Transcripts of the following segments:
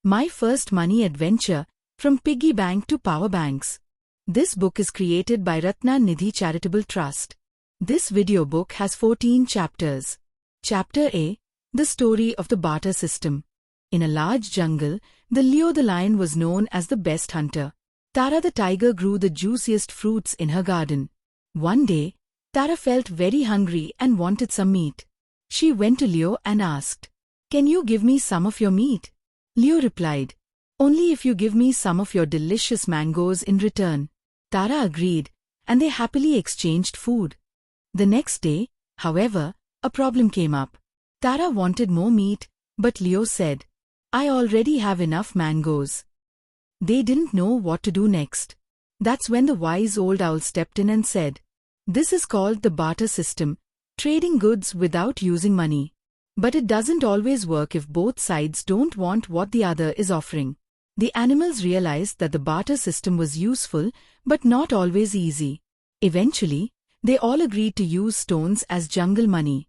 My First Money Adventure, From Piggy Bank to Power Banks. This book is created by Ratnanidhi Charitable Trust. This video book has 14 chapters. Chapter A, The Story of the Barter System. In a large jungle, Leo the lion was known as the best hunter. Tara the tiger grew the juiciest fruits in her garden. One day, Tara felt very hungry and wanted some meat. She went to Leo and asked, "Can you give me some of your meat?" Leo replied, "Only if you give me some of your delicious mangoes in return." Tara agreed, and they happily exchanged food. The next day, however, a problem came up. Tara wanted more meat, but Leo said, "I already have enough mangoes." They didn't know what to do next. That's when the wise old owl stepped in and said, "This is called the barter system, trading goods without using money. But it doesn't always work if both sides don't want what the other is offering." The animals realized that the barter system was useful, but not always easy. Eventually, they all agreed to use stones as jungle money.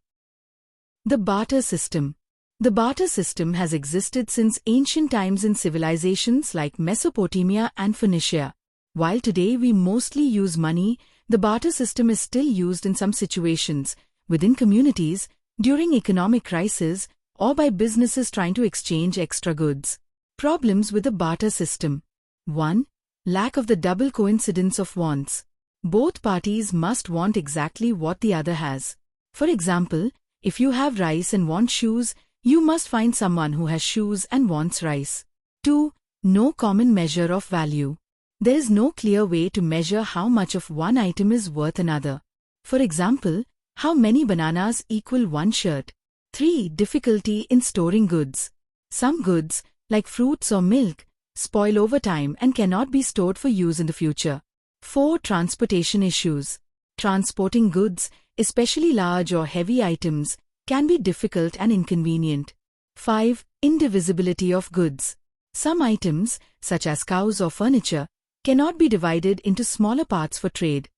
The barter system. The barter system has existed since ancient times in civilizations like Mesopotamia and Phoenicia. While today we mostly use money, the barter system is still used in some situations, within communities, during economic crisis, or by businesses trying to exchange extra goods. Problems with the barter system. 1. Lack of the double coincidence of wants. Both parties must want exactly what the other has. For example, if you have rice and want shoes, you must find someone who has shoes and wants rice. 2. No common measure of value. There is no clear way to measure how much of one item is worth another. For example, how many bananas equal one shirt? 3. Difficulty in storing goods. Some goods, like fruits or milk, spoil over time and cannot be stored for use in the future. 4. Transportation issues. Transporting goods, especially large or heavy items, can be difficult and inconvenient. 5. Indivisibility of goods. Some items, such as cows or furniture, cannot be divided into smaller parts for trade.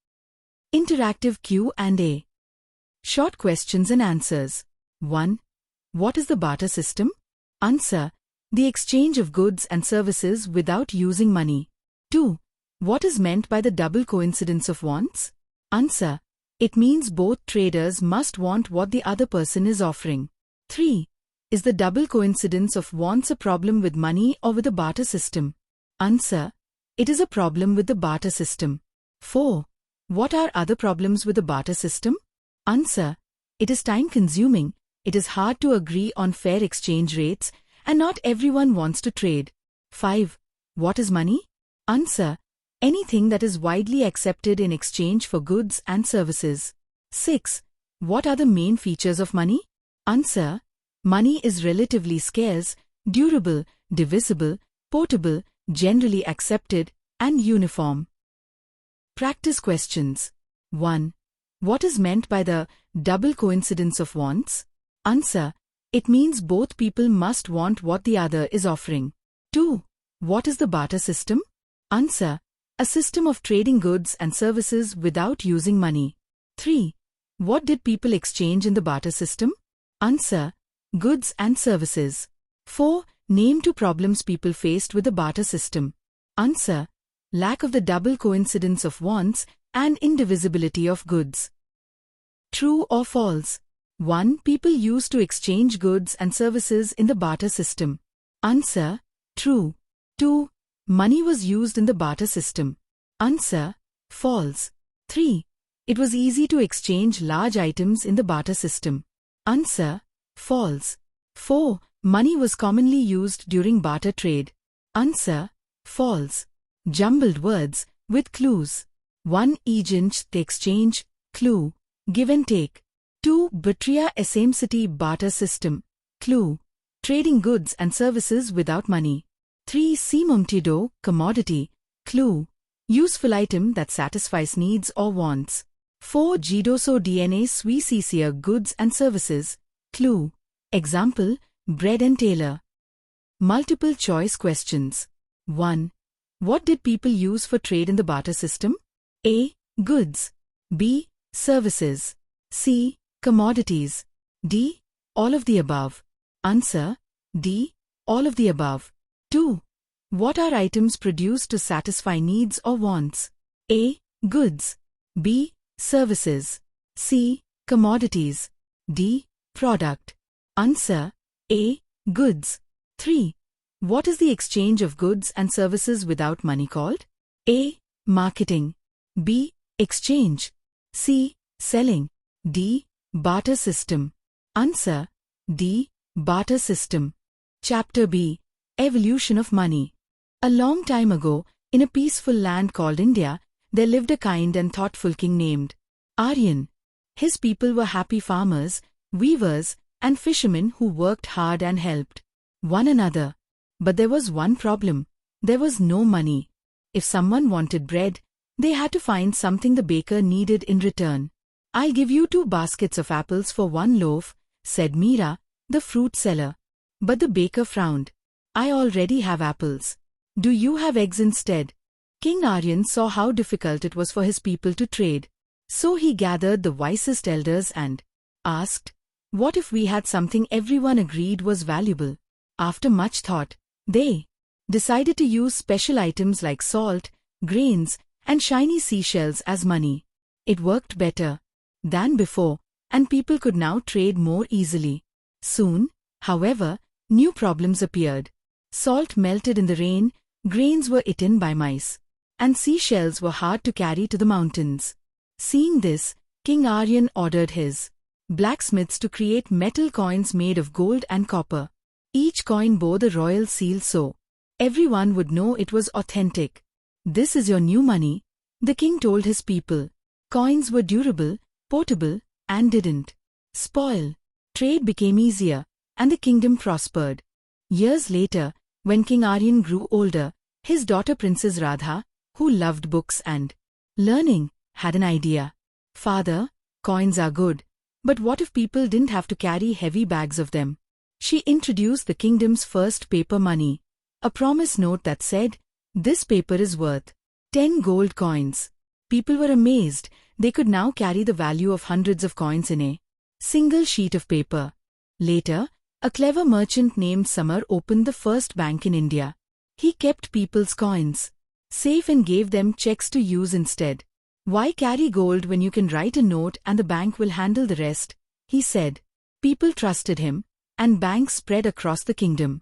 Interactive Q&A. Short questions and answers. 1. What is the barter system? Answer: the exchange of goods and services without using money. 2. What is meant by the double coincidence of wants? Answer: it means both traders must want what the other person is offering. 3. Is the double coincidence of wants a problem with money or with the barter system? Answer: it is a problem with the barter system. 4. What are other problems with the barter system? Answer: it is time-consuming, it is hard to agree on fair exchange rates, and not everyone wants to trade. 5. What is money? Answer: anything that is widely accepted in exchange for goods and services. 6. What are the main features of money? Answer: money is relatively scarce, durable, divisible, portable, generally accepted, and uniform. Practice questions. 1. What is meant by the double coincidence of wants? Answer: it means both people must want what the other is offering. 2. What is the barter system? Answer: a system of trading goods and services without using money. 3. What did people exchange in the barter system? Answer: goods and services. 4. Name 2 problems people faced with the barter system. Answer: lack of the double coincidence of wants and indivisibility of goods. True or false? 1. People used to exchange goods and services in the barter system. Answer: true. 2. Money was used in the barter system. Answer: false. 3. It was easy to exchange large items in the barter system. Answer: false. 4. Money was commonly used during barter trade. Answer: false. Jumbled words with clues. 1. Agent the exchange, clue, give and take. 2. Batria SMCT barter system, clue, trading goods and services without money. 3. Simumtido, commodity, clue, useful item that satisfies needs or wants. 4. Gidoso DNA Suicisia goods and services, clue, example, bread and tailor. Multiple choice questions. 1. What did people use for trade in the barter system? A. Goods. B. Services. C. Commodities. D. All of the above. Answer: D. All of the above. 2. What are items produced to satisfy needs or wants? A. Goods. B. Services. C. Commodities. D. Product. Answer: A. Goods. 3. What is the exchange of goods and services without money called? A. Marketing. B. Exchange. C. Selling. D. Barter system. Answer: D. Barter system. Chapter B. Evolution of money. A long time ago, in a peaceful land called India, there lived a kind and thoughtful king named Aryan. His people were happy farmers, weavers, and fishermen who worked hard and helped one another. But there was one problem. There was no money. If someone wanted bread, they had to find something the baker needed in return. "I'll give you 2 baskets of apples for 1 loaf," said Meera, the fruit seller. But the baker frowned. "I already have apples. Do you have eggs instead?" King Aryan saw how difficult it was for his people to trade. So he gathered the wisest elders and asked, "What if we had something everyone agreed was valuable?" After much thought, they decided to use special items like salt, grains, and shiny seashells as money. It worked better than before, and people could now trade more easily. Soon, however, new problems appeared. Salt melted in the rain, grains were eaten by mice, and seashells were hard to carry to the mountains. Seeing this, King Aryan ordered his blacksmiths to create metal coins made of gold and copper. Each coin bore the royal seal so everyone would know it was authentic. "This is your new money," the king told his people. Coins were durable, portable, and didn't spoil. Trade became easier, and the kingdom prospered. Years later, when King Aryan grew older, his daughter Princess Radha, who loved books and learning, had an idea. "Father, coins are good, but what if people didn't have to carry heavy bags of them?" She introduced the kingdom's first paper money, a promise note that said, "This paper is worth 10 gold coins." People were amazed. They could now carry the value of hundreds of coins in a single sheet of paper. Later, a clever merchant named Samar opened the first bank in India. He kept people's coins safe and gave them checks to use instead. "Why carry gold when you can write a note and the bank will handle the rest?" he said. People trusted him, and banks spread across the kingdom.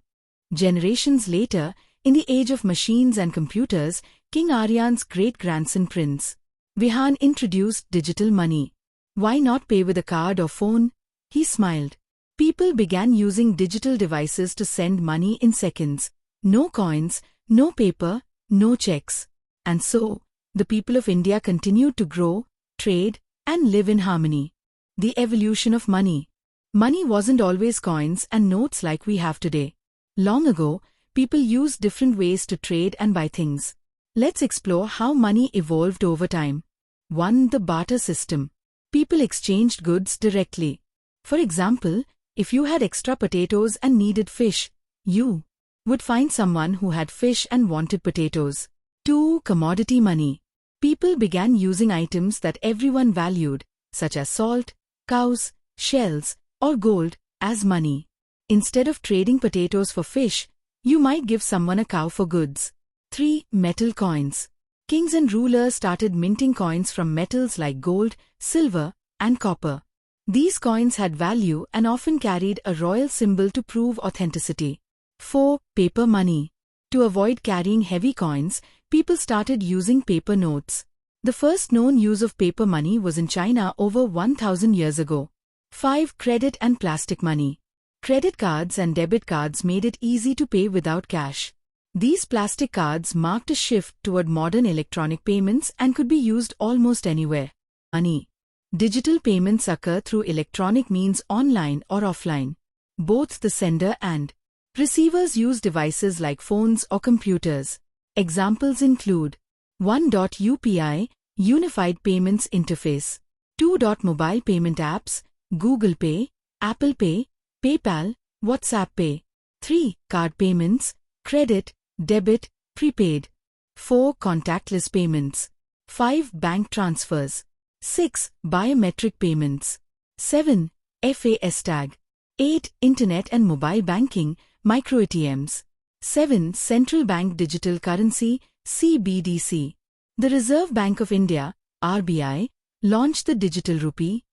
Generations later, in the age of machines and computers, King Aryan's great-grandson Prince Vihan introduced digital money. "Why not pay with a card or phone?" he smiled. People began using digital devices to send money in seconds. No coins, no paper, no checks. And so, the people of India continued to grow, trade, and live in harmony. The evolution of money. Money wasn't always coins and notes like we have today. Long ago, people used different ways to trade and buy things. Let's explore how money evolved over time. 1. The barter system. People exchanged goods directly. For example, if you had extra potatoes and needed fish, you would find someone who had fish and wanted potatoes. 2. Commodity money. People began using items that everyone valued, such as salt, cows, shells, or gold, as money. Instead of trading potatoes for fish, you might give someone a cow for goods. 3. Metal coins. Kings and rulers started minting coins from metals like gold, silver, and copper. These coins had value and often carried a royal symbol to prove authenticity. 4. Paper money. To avoid carrying heavy coins, people started using paper notes. The first known use of paper money was in China over 1,000 years ago. 5. Credit and plastic money. Credit cards and debit cards made it easy to pay without cash. These plastic cards marked a shift toward modern electronic payments and could be used almost anywhere. Money. Digital payments occur through electronic means online or offline. Both the sender and receivers use devices like phones or computers. Examples include 1. UPI, Unified Payments Interface. 2. Mobile payment apps, Google Pay, Apple Pay, PayPal, WhatsApp Pay. 3. Card payments, credit, debit, prepaid. 4. Contactless payments. 5. Bank transfers. 6. Biometric payments. 7. FASTag. 8. Internet and mobile banking, micro ATMs. 7. Central Bank Digital Currency, CBDC. The Reserve Bank of India, RBI, launched the digital rupee,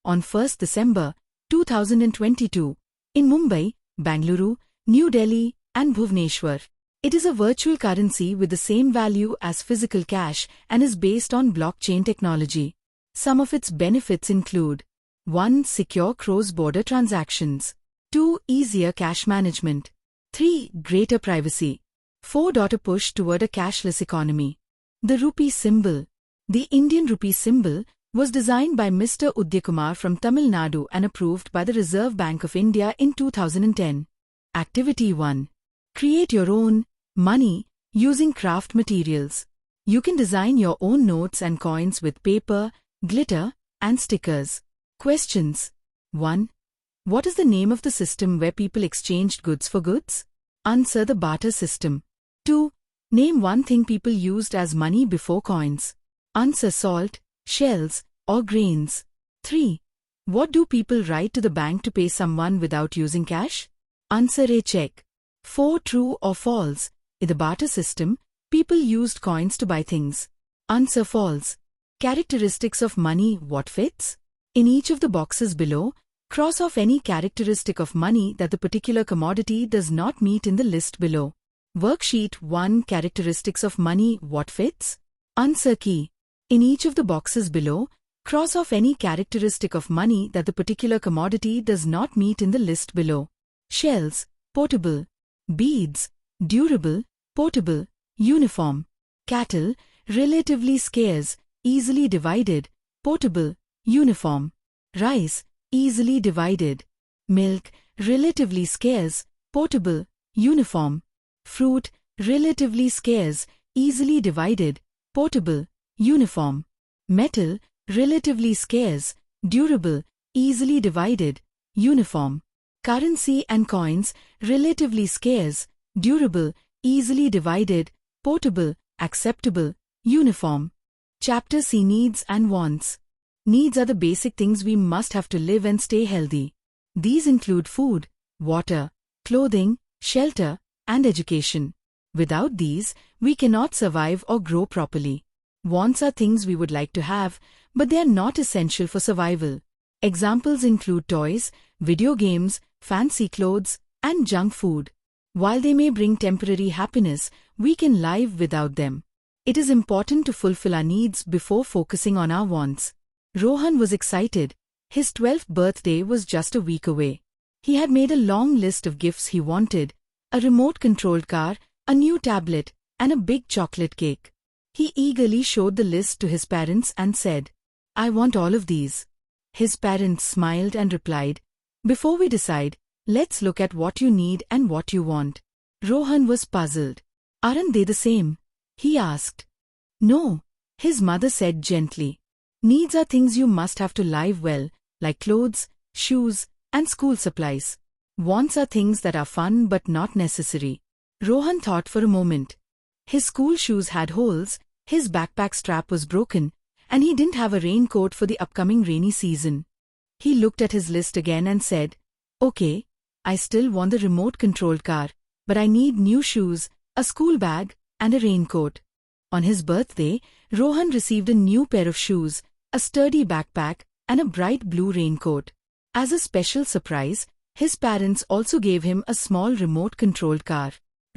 on 1st December 2022 in Mumbai, Bengaluru, New Delhi, and Bhubaneswar. It is a virtual currency with the same value as physical cash and is based on blockchain technology. Some of its benefits include 1. Secure cross-border transactions. 2. Easier cash management. 3. Greater privacy. 4. A push toward a cashless economy. The rupee symbol. The Indian rupee symbol was designed by Mr. Udyakumar from Tamil Nadu and approved by the Reserve Bank of India in 2010. Activity 1. Create your own money using craft materials. You can design your own notes and coins with paper, glitter, and stickers. Questions. 1. What is the name of the system where people exchanged goods for goods? Answer: the barter system. 2. Name one thing people used as money before coins. Answer: salt, shells, or grains. 3. What do people write to the bank to pay someone without using cash? Answer: a check. 4. True or false? In the barter system, people used coins to buy things. Answer: false. Characteristics of money: what fits? In each of the boxes below, cross off any characteristic of money that the particular commodity does not meet in the list below. Worksheet 1. Characteristics of money: what fits? Answer: key. In each of the boxes below, cross off any characteristic of money that the particular commodity does not meet in the list below. Shells: portable. Beads: durable, portable, uniform. Cattle: relatively scarce, easily divided, portable, uniform. Rice: easily divided. Milk: relatively scarce, portable, uniform. Fruit: relatively scarce, easily divided, portable, uniform. Metal: relatively scarce, durable, easily divided, uniform. Currency and coins: relatively scarce, durable, easily divided, portable, acceptable, uniform. Chapter C. Needs and wants. Needs are the basic things we must have to live and stay healthy. These include food, water, clothing, shelter, and education. Without these, we cannot survive or grow properly. Wants are things we would like to have, but they are not essential for survival. Examples include toys, video games, fancy clothes, and junk food. While they may bring temporary happiness, we can live without them. It is important to fulfill our needs before focusing on our wants. Rohan was excited. His 12th birthday was just a week away. He had made a long list of gifts he wanted: a remote-controlled car, a new tablet, and a big chocolate cake. He eagerly showed the list to his parents and said, "I want all of these." His parents smiled and replied, "Before we decide, let's look at what you need and what you want." Rohan was puzzled. "Aren't they the same?" he asked. "No," his mother said gently. "Needs are things you must have to live well, like clothes, shoes, and school supplies. Wants are things that are fun but not necessary." Rohan thought for a moment. His school shoes had holes, his backpack strap was broken, and he didn't have a raincoat for the upcoming rainy season. He looked at his list again and said, "Okay, I still want the remote-controlled car, but I need new shoes, a school bag, and a raincoat." On his birthday, Rohan received a new pair of shoes, a sturdy backpack, and a bright blue raincoat. As a special surprise, his parents also gave him a small remote-controlled car.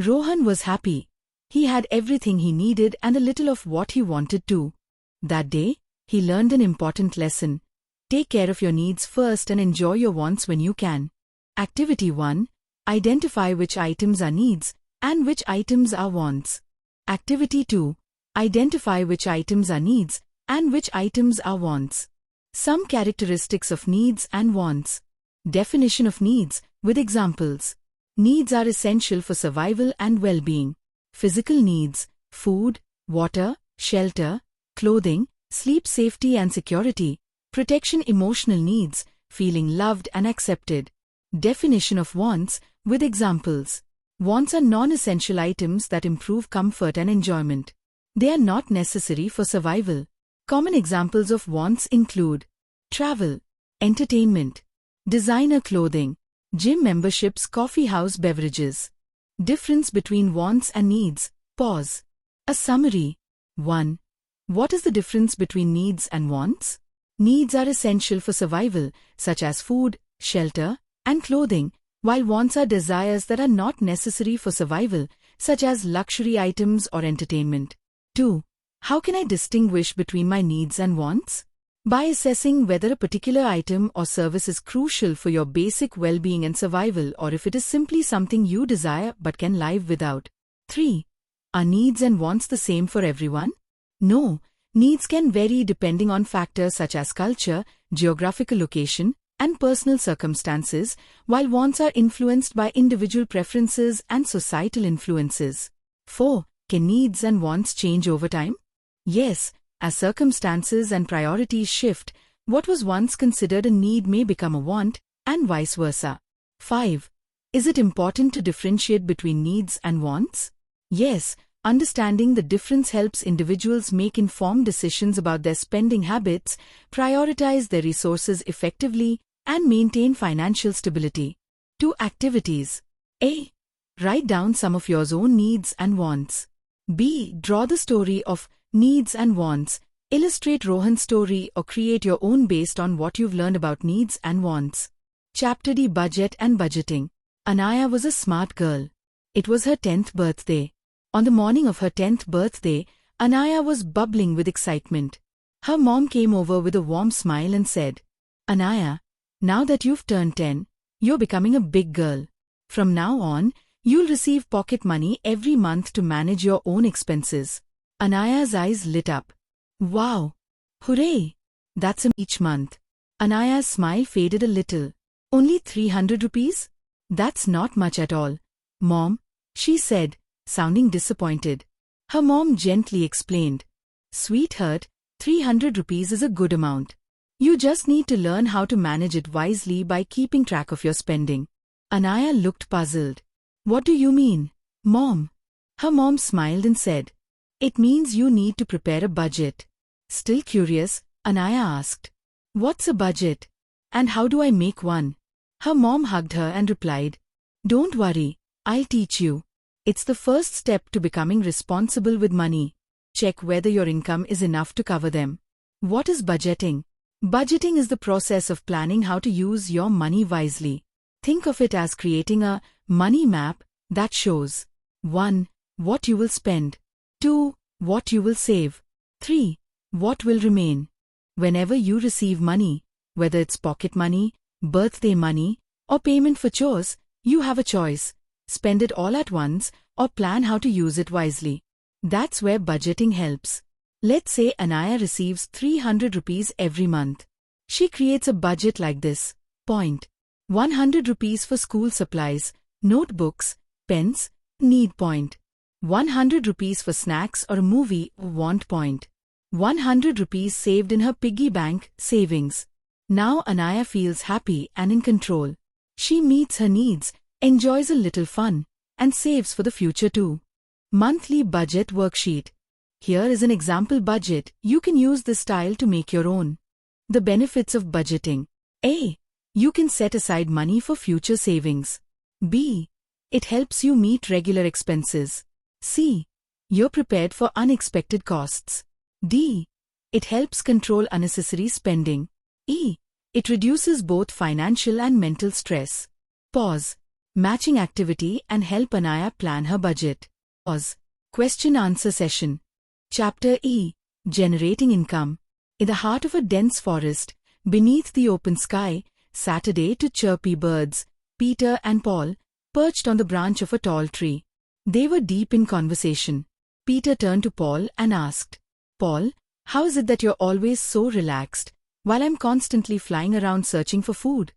Rohan was happy. He had everything he needed and a little of what he wanted too. That day, he learned an important lesson. Take care of your needs first and enjoy your wants when you can. Activity 1. Identify which items are needs and which items are wants. Activity 2. Identify which items are needs and which items are wants. Some characteristics of needs and wants. Definition of needs, with examples. Needs are essential for survival and well-being. Physical needs: food, water, shelter, clothing, sleep, safety and security, protection. Emotional needs: feeling loved and accepted. Definition of wants, with examples. Wants are non-essential items that improve comfort and enjoyment. They are not necessary for survival. Common examples of wants include travel, entertainment, designer clothing, gym memberships, coffee house beverages. Difference between wants and needs. Pause. A summary. 1. What is the difference between needs and wants? Needs are essential for survival, such as food, shelter, and clothing, while wants are desires that are not necessary for survival, such as luxury items or entertainment. 2. How can I distinguish between my needs and wants? By assessing whether a particular item or service is crucial for your basic well-being and survival, or if it is simply something you desire but can live without. 3. Are needs and wants the same for everyone? No. Needs can vary depending on factors such as culture, geographical location, and personal circumstances, while wants are influenced by individual preferences and societal influences. 4. Can needs and wants change over time? Yes, as circumstances and priorities shift, what was once considered a need may become a want, and vice versa. 5. Is it important to differentiate between needs and wants? Yes, understanding the difference helps individuals make informed decisions about their spending habits, prioritize their resources effectively, and maintain financial stability. 2 activities. A. Write down some of your own needs and wants. B. Draw the story of needs and wants. Illustrate Rohan's story or create your own based on what you've learned about needs and wants. Chapter D. Budget and Budgeting. Anaya was a smart girl. It was her 10th birthday. On the morning of her 10th birthday, Anaya was bubbling with excitement. Her mom came over with a warm smile and said, "Anaya, now that you've turned 10, you're becoming a big girl. From now on, you'll receive pocket money every month to manage your own expenses." Anaya's eyes lit up. Wow! Hooray! That's each month. Anaya's smile faded a little. Only 300 rupees? That's not much at all. Mom, she said, sounding disappointed. Her mom gently explained. Sweetheart, 300 rupees is a good amount. You just need to learn how to manage it wisely by keeping track of your spending. Anaya looked puzzled. What do you mean, Mom? Her mom smiled and said, It means you need to prepare a budget. Still curious, Anaya asked, What's a budget? And how do I make one? Her mom hugged her and replied, Don't worry, I'll teach you. It's the first step to becoming responsible with money. Check whether your income is enough to cover them. What is budgeting? Budgeting is the process of planning how to use your money wisely. Think of it as creating a money map that shows 1. What you will spend. 2. What you will save. 3. What will remain. Whenever you receive money, whether it's pocket money, birthday money, or payment for chores, you have a choice. Spend it all at once or plan how to use it wisely. That's where budgeting helps. Let's say Anaya receives 300 rupees every month. She creates a budget like this. Point. 100 rupees for school supplies, notebooks, pens, need point. 100 rupees for snacks or a movie, want point. 100 rupees saved in her piggy bank, savings. Now Anaya feels happy and in control. She meets her needs, enjoys a little fun, and saves for the future too. Monthly Budget Worksheet. Here is an example budget. You can use this style to make your own. The benefits of budgeting. A. You can set aside money for future savings. B. It helps you meet regular expenses. C. You're prepared for unexpected costs. D. It helps control unnecessary spending. E. It reduces both financial and mental stress. Pause. Matching activity and help Anaya plan her budget. Pause. Question-answer session. Chapter E. Generating Income. In the heart of a dense forest, beneath the open sky, Saturday to chirpy birds, Peter and Paul, perched on the branch of a tall tree. They were deep in conversation. Peter turned to Paul and asked, Paul, how is it that you're always so relaxed, while I'm constantly flying around searching for food?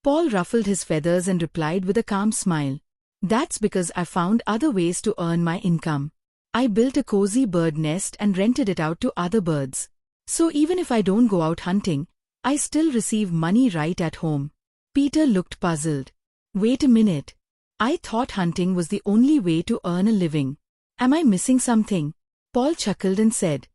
Paul ruffled his feathers and replied with a calm smile. That's because I found other ways to earn my income. I built a cozy bird nest and rented it out to other birds. So even if I don't go out hunting, I still receive money right at home. Peter looked puzzled. Wait a minute. I thought hunting was the only way to earn a living. Am I missing something? Paul chuckled and said,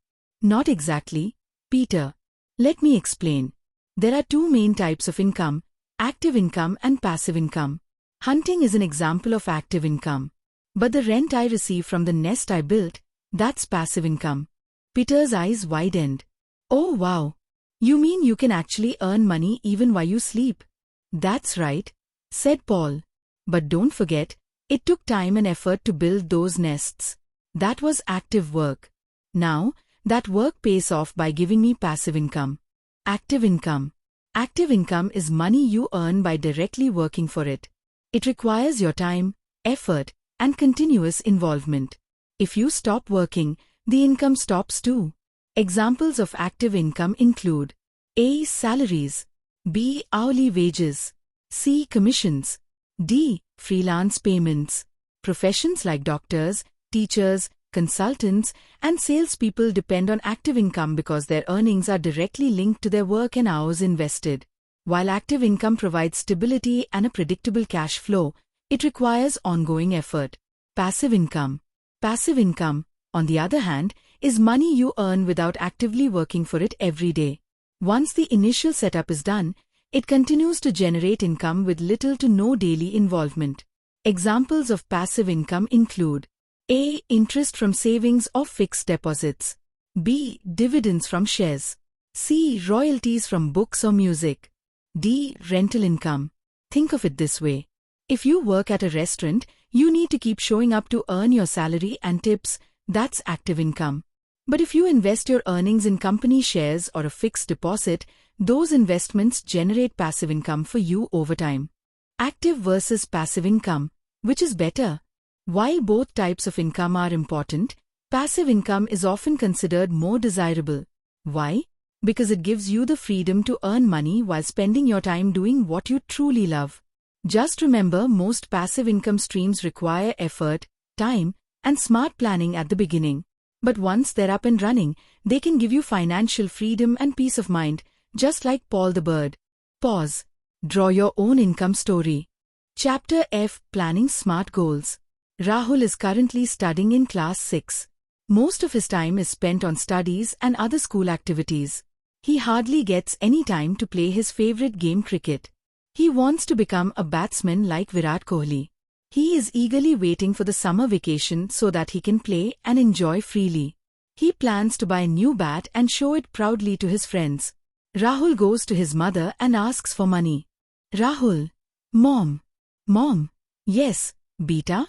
Not exactly, Peter. Let me explain. There are two main types of income, active income and passive income. Hunting is an example of active income. But the rent I receive from the nest I built, that's passive income. Peter's eyes widened. Oh wow. You mean you can actually earn money even while you sleep? That's right, said Paul. But don't forget, it took time and effort to build those nests. That was active work. Now, that work pays off by giving me passive income. Active income. Active income is money you earn by directly working for it. It requires your time, effort, and continuous involvement. If you stop working, the income stops too. Examples of active income include A. Salaries, B. Hourly wages, C. Commissions, D. Freelance payments. Professions like doctors, teachers, consultants, and salespeople depend on active income because their earnings are directly linked to their work and hours invested. While active income provides stability and a predictable cash flow, it requires ongoing effort. Passive income. Passive income, on the other hand, is money you earn without actively working for it every day. Once the initial setup is done, it continues to generate income with little to no daily involvement. Examples of passive income include A. Interest from savings or fixed deposits, B. Dividends from shares, C. Royalties from books or music, D. Rental income. Think of it this way. If you work at a restaurant, you need to keep showing up to earn your salary and tips. That's active income. But if you invest your earnings in company shares or a fixed deposit, those investments generate passive income for you over time. Active versus passive income. Which is better? While both types of income are important, passive income is often considered more desirable. Why? Because it gives you the freedom to earn money while spending your time doing what you truly love. Just remember, most passive income streams require effort, time, and smart planning at the beginning. But once they're up and running, they can give you financial freedom and peace of mind, just like Paul the bird. Pause. Draw your own income story. Chapter F. Planning Smart Goals. Rahul is currently studying in class 6. Most of his time is spent on studies and other school activities. He hardly gets any time to play his favorite game, cricket. He wants to become a batsman like Virat Kohli. He is eagerly waiting for the summer vacation so that he can play and enjoy freely. He plans to buy a new bat and show it proudly to his friends. Rahul goes to his mother and asks for money. Rahul. Mom. Mom. Yes, beta.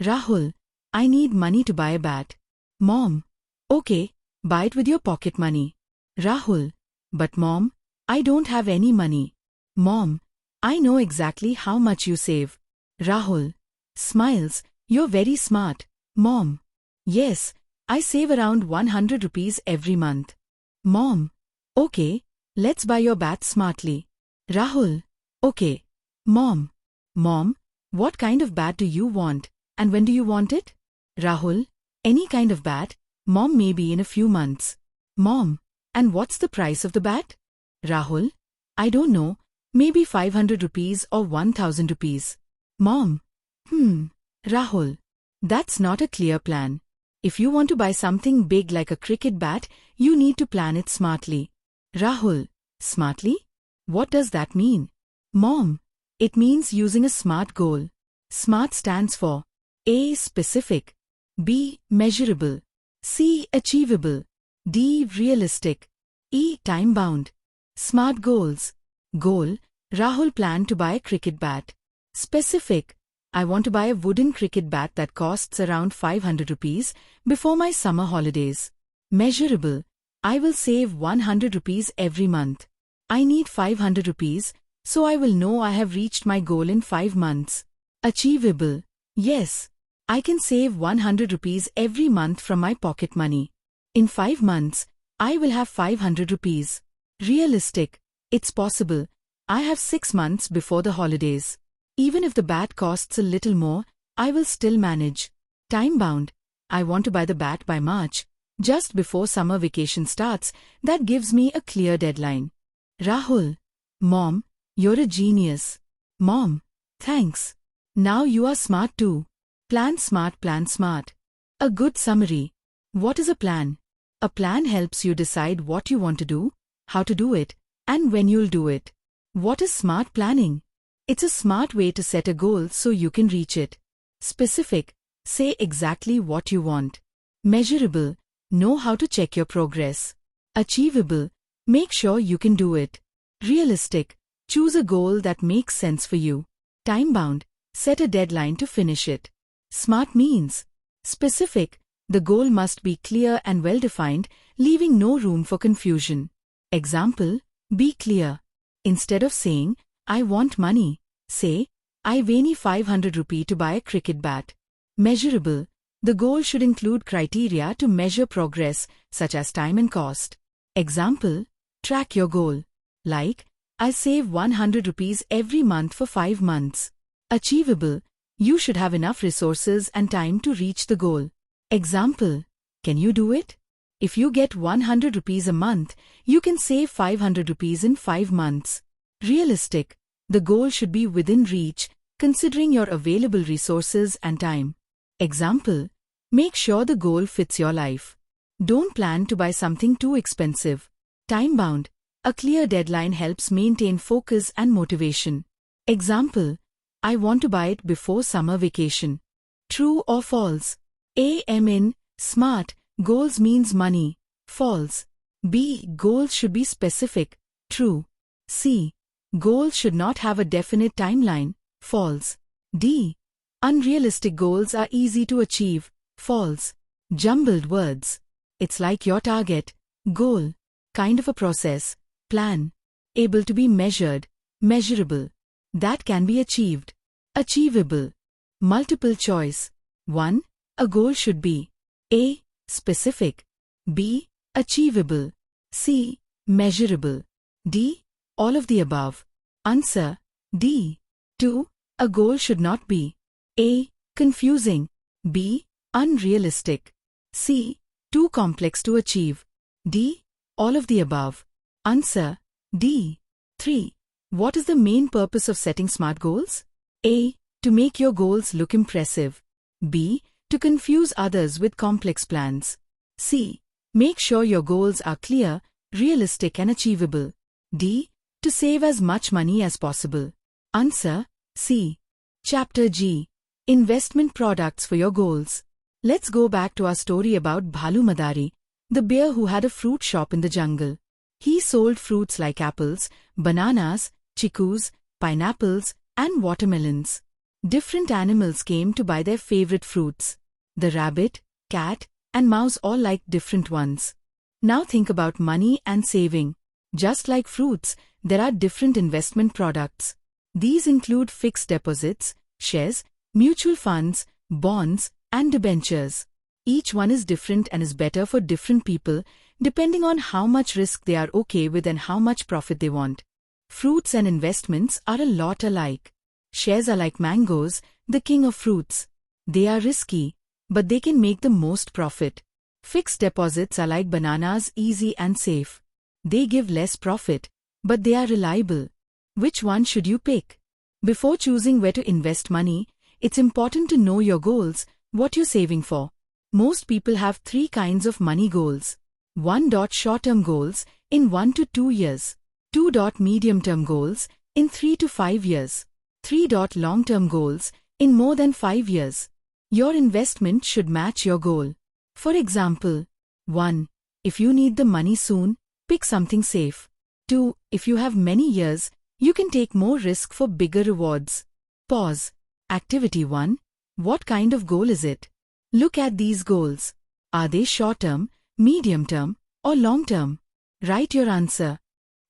Rahul. I need money to buy a bat. Mom. Okay, buy it with your pocket money. Rahul. But Mom, I don't have any money. Mom. I know exactly how much you save. Rahul. Smiles. You're very smart. Mom. Yes, I save around 100 rupees every month. Mom. Okay, let's buy your bat smartly. Rahul. Okay. Mom. Mom, what kind of bat do you want, and when do you want it? Rahul. Any kind of bat, Mom, maybe in a few months. Mom. And what's the price of the bat? Rahul. I don't know, maybe 500 rupees or 1000 rupees. Mom. Rahul. That's not a clear plan. If you want to buy something big like a cricket bat, you need to plan it smartly. Rahul. Smartly? What does that mean? Mom. It means using a SMART goal. SMART stands for A. Specific, B. Measurable, C. Achievable, D. Realistic, E. Time-bound. SMART goals. Goal. Rahul planned to buy a cricket bat. Specific. I want to buy a wooden cricket bat that costs around 500 rupees before my summer holidays. Measurable. I will save 100 rupees every month. I need 500 rupees, so I will know I have reached my goal in 5 months. Achievable. Yes, I can save 100 rupees every month from my pocket money. In 5 months, I will have 500 rupees. Realistic. It's possible. I have 6 months before the holidays. Even if the bat costs a little more, I will still manage. Time-bound. I want to buy the bat by March, just before summer vacation starts. That gives me a clear deadline. Rahul. Mom, you're a genius. Mom. Thanks. Now you are smart too. Plan smart, plan smart. A good summary. What is a plan? A plan helps you decide what you want to do, how to do it, and when you'll do it. What is smart planning? It's a smart way to set a goal so you can reach it. Specific. say exactly what you want. Measurable, know how to check your progress. Achievable, make sure you can do it. Realistic, choose a goal that makes sense for you. Time-bound, set a deadline to finish it. Smart means specific, the goal must be clear and well-defined, leaving no room for confusion. Example, be clear. Instead of saying, I want money, say, I need 500 rupee to buy a cricket bat. Measurable, the goal should include criteria to measure progress, such as time and cost. Example, track your goal. Like, I save 100 rupees every month for 5 months. Achievable, you should have enough resources and time to reach the goal. Example, can you do it? If you get 100 rupees a month, you can save 500 rupees in 5 months. Realistic, the goal should be within reach, considering your available resources and time. Example, make sure the goal fits your life. Don't plan to buy something too expensive. Time-bound, a clear deadline helps maintain focus and motivation. Example, I want to buy it before summer vacation. True or false? A. In smart, goals means money. False. B. Goals should be specific. True. C. Goals should not have a definite timeline. False. D. Unrealistic goals are easy to achieve. False. Jumbled words. It's like your target, goal, kind of a process, plan, able to be measured, measurable, that can be achieved, achievable. Multiple choice. 1. A goal should be A. Specific, B. Achievable, C. Measurable, D. All of the above. Answer, D. 2. A goal should not be A. Confusing, B. Unrealistic, C. Too complex to achieve, D. All of the above. Answer, D. 3. What is the main purpose of setting SMART goals? A. To make your goals look impressive. B. To confuse others with complex plans. C. Make sure your goals are clear, realistic and achievable. D. To save as much money as possible. Answer, C. Chapter G. Investment products for your goals. Let's go back to our story about Bhalu Madari, the bear who had a fruit shop in the jungle. He sold fruits like apples, bananas, chickus, pineapples, and watermelons. Different animals came to buy their favorite fruits. The rabbit, cat, and mouse all liked different ones. Now think about money and saving. Just like fruits, there are different investment products. These include fixed deposits, shares, mutual funds, bonds, and debentures. Each one is different and is better for different people, depending on how much risk they are okay with and how much profit they want. Fruits and investments are a lot alike. Shares are like mangoes, the king of fruits. They are risky, but they can make the most profit. Fixed deposits are like bananas, easy and safe. They give less profit, but they are reliable. Which one should you pick? Before choosing where to invest money, it's important to know your goals, what you're saving for. Most people have 3 kinds of money goals. 1. Short-term goals, in 1 to 2 years. 2. Medium-term goals, in 3 to 5 years. 3. Long-term goals, in more than 5 years. Your investment should match your goal. For example, 1. If you need the money soon, pick something safe. 2. If you have many years, you can take more risk for bigger rewards. Pause. Activity 1. What kind of goal is it? Look at these goals. Are they short-term, medium-term, or long-term? Write your answer.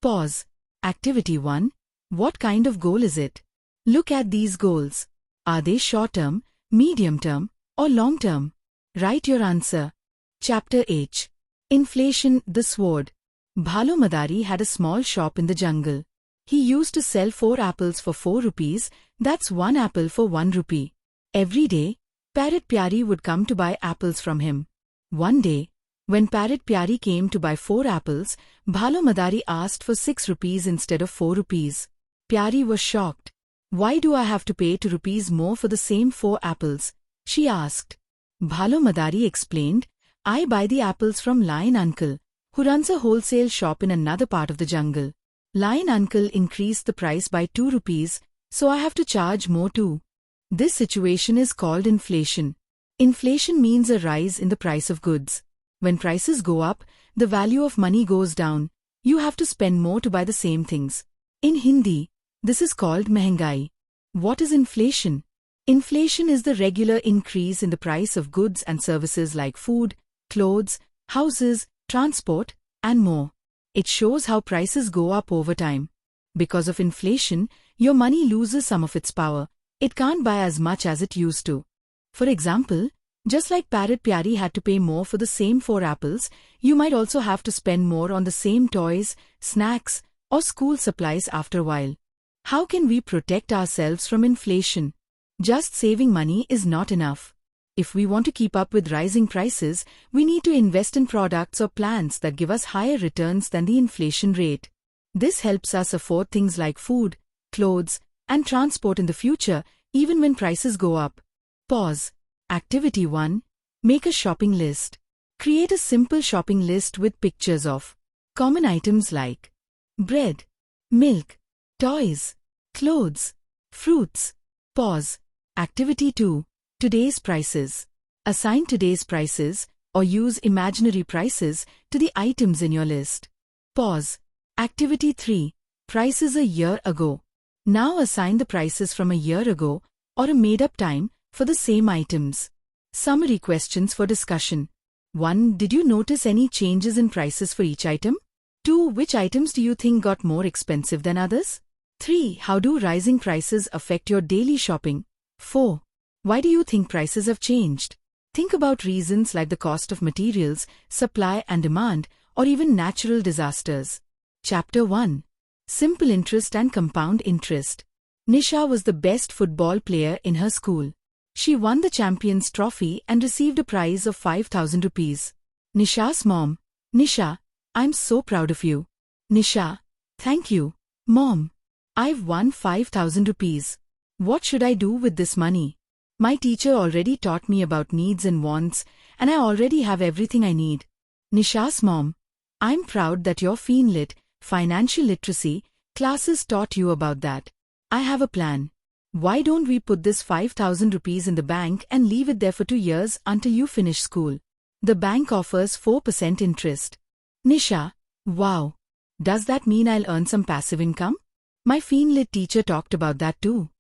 Pause. Activity 1. What kind of goal is it? Look at these goals. Are they short-term, medium-term, or long-term? Write your answer. Chapter H. Inflation, the sword. Bhalu Madari had a small shop in the jungle. He used to sell 4 apples for 4 rupees, that's 1 apple for 1 rupee. Every day, Parrot Pyari would come to buy apples from him. One day, when Parrot Pyari came to buy 4 apples, Bhalu Madari asked for 6 rupees instead of 4 rupees. Pyari was shocked. Why do I have to pay 2 rupees more for the same 4 apples? She asked. Bhalu Madari explained, I buy the apples from Lion Uncle, who runs a wholesale shop in another part of the jungle. Lion Uncle increased the price by 2 rupees, so I have to charge more too. This situation is called inflation. Inflation means a rise in the price of goods. When prices go up, the value of money goes down. You have to spend more to buy the same things. In Hindi, this is called mehengai. What is inflation? Inflation is the regular increase in the price of goods and services like food, clothes, houses, transport, and more. It shows how prices go up over time. Because of inflation, your money loses some of its power. It can't buy as much as it used to. For example, just like Parrot Pyari had to pay more for the same 4 apples, you might also have to spend more on the same toys, snacks, or school supplies after a while. How can we protect ourselves from inflation? Just saving money is not enough. If we want to keep up with rising prices, we need to invest in products or plans that give us higher returns than the inflation rate. This helps us afford things like food, clothes, and transport in the future, even when prices go up. Pause. Activity 1. Make a shopping list. Create a simple shopping list with pictures of common items like bread, milk, toys, clothes, fruits. Pause. Activity 2. Today's prices. Assign today's prices, or use imaginary prices, to the items in your list. Pause. Activity 3. Prices a year ago. Now assign the prices from a year ago, or a made-up time, for the same items. Summary questions for discussion. 1. Did you notice any changes in prices for each item? 2. Which items do you think got more expensive than others? 3. How do rising prices affect your daily shopping? 4. Why do you think prices have changed? Think about reasons like the cost of materials, supply and demand, or even natural disasters. Chapter 1. Simple interest and compound interest. Nisha was the best football player in her school. She won the Champions Trophy and received a prize of 5,000 rupees. Nisha's mom. Nisha, I'm so proud of you. Nisha. Thank you, Mom. I've won 5,000 rupees. What should I do with this money? My teacher already taught me about needs and wants, and I already have everything I need. Nisha's mom. I'm proud that your FinLit, financial literacy, classes taught you about that. I have a plan. Why don't we put this 5,000 rupees in the bank and leave it there for 2 years until you finish school? The bank offers 4% interest. Nisha. Wow. Does that mean I'll earn some passive income? My FinLit teacher talked about that too.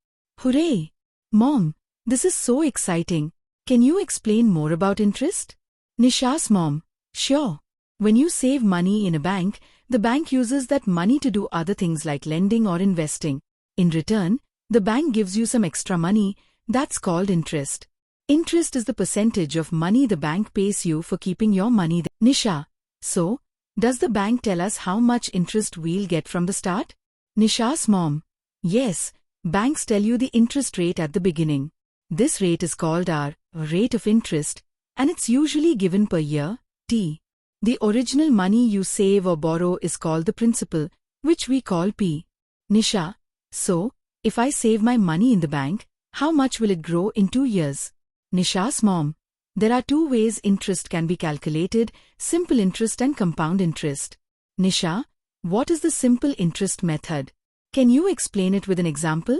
Hooray! Mom, this is so exciting. Can you explain more about interest? Nisha's mom. Sure. When you save money in a bank, the bank uses that money to do other things like lending or investing. In return, the bank gives you some extra money. That's called interest. Interest is the percentage of money the bank pays you for keeping your money there. Nisha. So, does the bank tell us how much interest we'll get from the start? Nisha's mom. Yes, banks tell you the interest rate at the beginning. This rate is called our rate of interest, and it's usually given per year, T. The original money you save or borrow is called the principal, which we call P. Nisha. So, if I save my money in the bank, how much will it grow in 2 years? Nisha's mom. There are 2 ways interest can be calculated, simple interest and compound interest. Nisha, what is the simple interest method? Can you explain it with an example?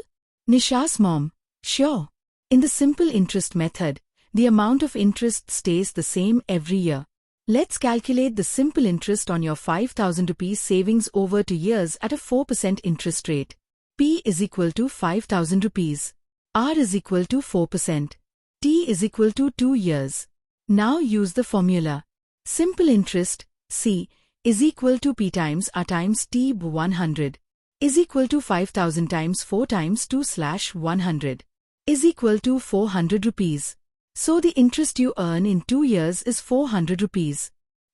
Nisha's mom. Sure. In the simple interest method, the amount of interest stays the same every year. Let's calculate the simple interest on your 5,000 rupees savings over 2 years at a 4% interest rate. P is equal to 5,000 rupees. R is equal to 4%. T is equal to 2 years. Now use the formula. Simple interest, C, is equal to P times R times T 100, is equal to 5,000 times 4 times 2/100, is equal to 400 rupees. So the interest you earn in 2 years is 400 rupees.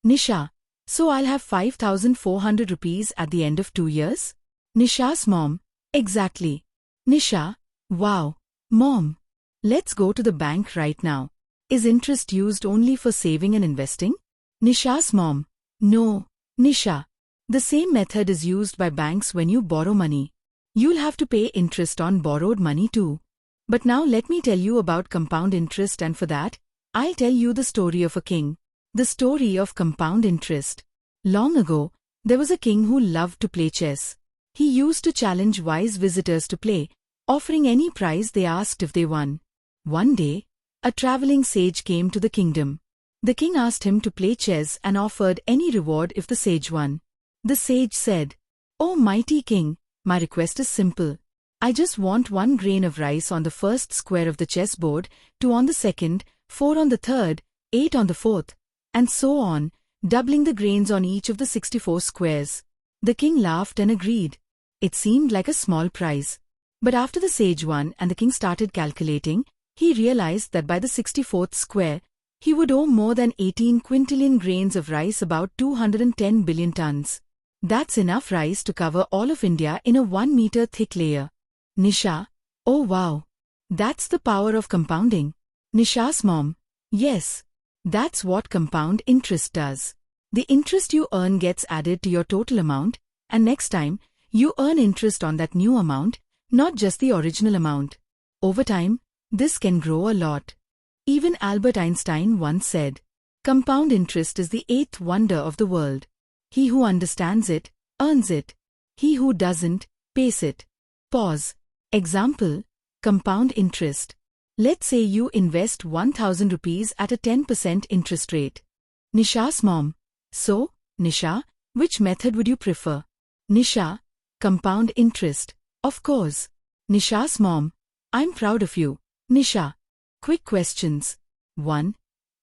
Nisha, so I'll have 5,400 rupees at the end of 2 years? Nisha's mom. Exactly. Nisha, wow, Mom. Let's go to the bank right now. Is interest used only for saving and investing? Nisha's mom. No, Nisha. The same method is used by banks when you borrow money. You'll have to pay interest on borrowed money too. But now let me tell you about compound interest, and for that, I'll tell you the story of a king. The story of compound interest. Long ago, there was a king who loved to play chess. He used to challenge wise visitors to play, offering any prize they asked if they won. One day, a traveling sage came to the kingdom. The king asked him to play chess and offered any reward if the sage won. The sage said, "O mighty king, my request is simple. I just want 1 grain of rice on the first square of the chessboard, 2 on the second, 4 on the third, 8 on the fourth, and so on, doubling the grains on each of the 64 squares." The king laughed and agreed. It seemed like a small prize. But after the sage won and the king started calculating, he realized that by the 64th square, he would owe more than 18 quintillion grains of rice, about 210 billion tons. That's enough rice to cover all of India in a 1-meter thick layer. Nisha: "Oh wow. That's the power of compounding." Nisha's mom: "Yes. That's what compound interest does. The interest you earn gets added to your total amount, and next time, you earn interest on that new amount, not just the original amount. Over time, this can grow a lot." Even Albert Einstein once said, "Compound interest is the 8th wonder of the world. He who understands it, earns it. He who doesn't, pays it." Pause. Example: compound interest. Let's say you invest 1,000 rupees at a 10% interest rate. Nisha's mom: "So, Nisha, which method would you prefer?" Nisha: "Compound interest, of course." Nisha's mom: "I'm proud of you, Nisha. Quick questions. 1.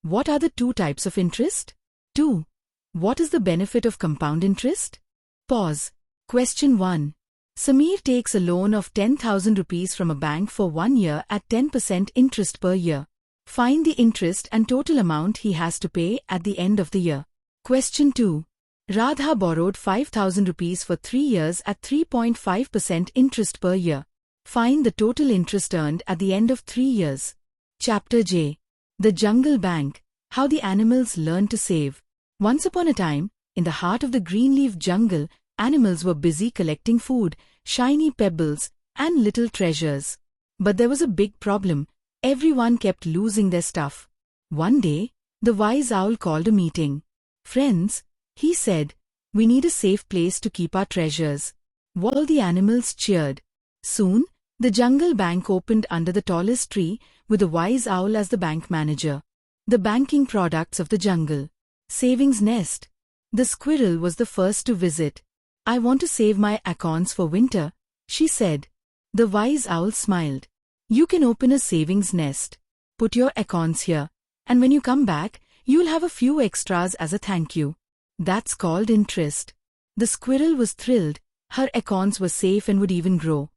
What are the 2 types of interest? 2. What is the benefit of compound interest?" Pause. Question 1. Sameer takes a loan of 10,000 rupees from a bank for 1 year at 10% interest per year. Find the interest and total amount he has to pay at the end of the year. Question 2. Radha borrowed 5,000 rupees for 3 years at 3.5% interest per year. Find the total interest earned at the end of 3 years. Chapter J. The Jungle Bank: How the Animals Learn to Save. Once upon a time, in the heart of the greenleaf jungle, animals were busy collecting food, shiny pebbles, and little treasures. But there was a big problem. Everyone kept losing their stuff. One day, the wise owl called a meeting. "Friends," he said, "we need a safe place to keep our treasures." All the animals cheered. Soon, the jungle bank opened under the tallest tree, with the wise owl as the bank manager. The banking products of the jungle. Savings nest. The squirrel was the first to visit. "I want to save my acorns for winter," she said. The wise owl smiled. "You can open a savings nest. Put your acorns here, and when you come back, you'll have a few extras as a thank you. That's called interest." The squirrel was thrilled. Her acorns were safe and would even grow.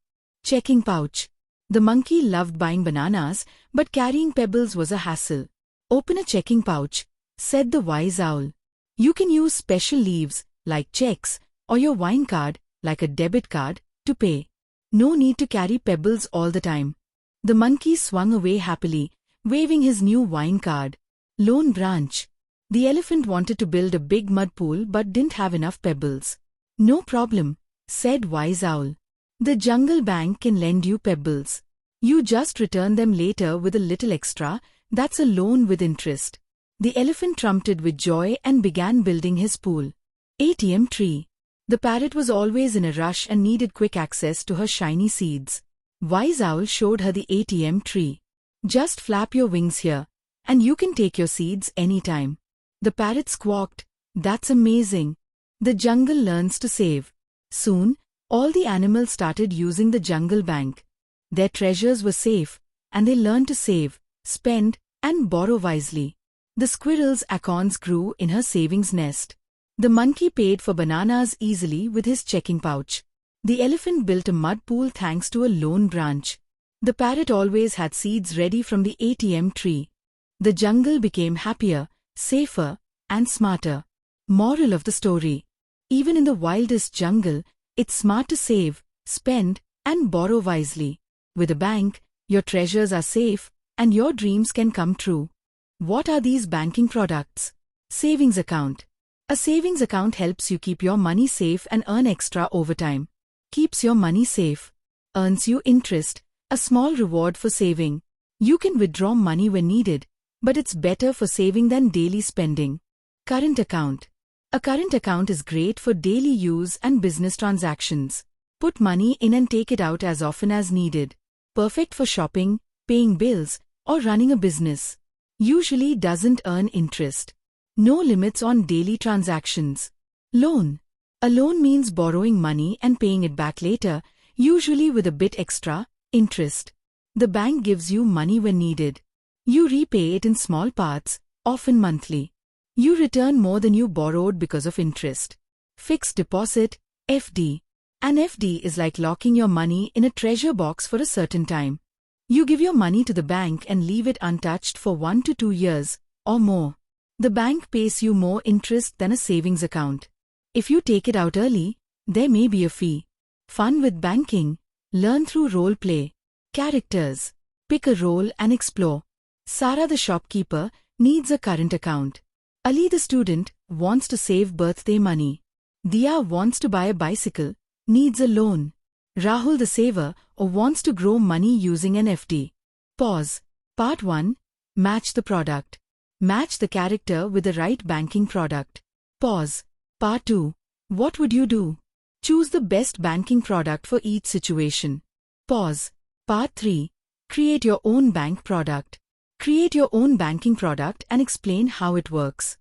Checking pouch. The monkey loved buying bananas, but carrying pebbles was a hassle. "Open a checking pouch," said the wise owl. "You can use special leaves, like checks, or your wine card, like a debit card, to pay. No need to carry pebbles all the time." The monkey swung away happily, waving his new wine card. Lone branch. The elephant wanted to build a big mud pool but didn't have enough pebbles. "No problem," said wise owl. "The jungle bank can lend you pebbles. You just return them later with a little extra. That's a loan with interest." The elephant trumpeted with joy and began building his pool. ATM tree. The parrot was always in a rush and needed quick access to her shiny seeds. Wise owl showed her the ATM tree. "Just flap your wings here, and you can take your seeds anytime." The parrot squawked, "That's amazing." The jungle learns to save. Soon, all the animals started using the jungle bank. Their treasures were safe, and they learned to save, spend, and borrow wisely. The squirrel's acorns grew in her savings nest. The monkey paid for bananas easily with his checking pouch. The elephant built a mud pool thanks to a lone branch. The parrot always had seeds ready from the ATM tree. The jungle became happier, safer, and smarter. Moral of the story: even in the wildest jungle, it's smart to save, spend, and borrow wisely. With a bank, your treasures are safe, and your dreams can come true. What are these banking products? Savings account. A savings account helps you keep your money safe and earn extra over time. Keeps your money safe. Earns you interest, a small reward for saving. You can withdraw money when needed, but it's better for saving than daily spending. Current account. A current account is great for daily use and business transactions. Put money in and take it out as often as needed. Perfect for shopping, paying bills, or running a business. Usually doesn't earn interest. No limits on daily transactions. Loan. A loan means borrowing money and paying it back later, usually with a bit extra interest. The bank gives you money when needed. You repay it in small parts, often monthly. You return more than you borrowed because of interest. Fixed deposit, FD. An FD is like locking your money in a treasure box for a certain time. You give your money to the bank and leave it untouched for 1 to 2 years, or more. The bank pays you more interest than a savings account. If you take it out early, there may be a fee. Fun with banking. Learn through role play. Characters. Pick a role and explore. Sara the shopkeeper needs a current account. Ali the student wants to save birthday money. Dia wants to buy a bicycle, needs a loan. Rahul the saver wants to grow money using an FD. Pause. Part 1. Match the product. Match the character with the right banking product. Pause. Part 2. What would you do? Choose the best banking product for each situation. Pause. Part 3. Create your own bank product. Create your own banking product and explain how it works.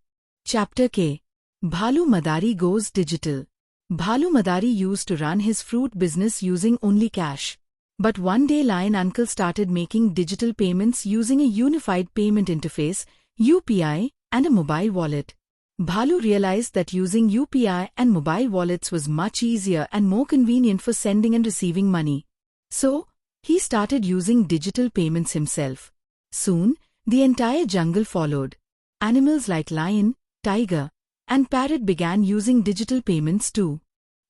Chapter K. Bhalu Madari goes digital. Bhalu Madari used to run his fruit business using only cash. But one day Lion Uncle started making digital payments using a unified payment interface, UPI, and a mobile wallet. Bhalu realized that using UPI and mobile wallets was much easier and more convenient for sending and receiving money. So, he started using digital payments himself. Soon, the entire jungle followed. Animals like lion, tiger, and parrot began using digital payments too.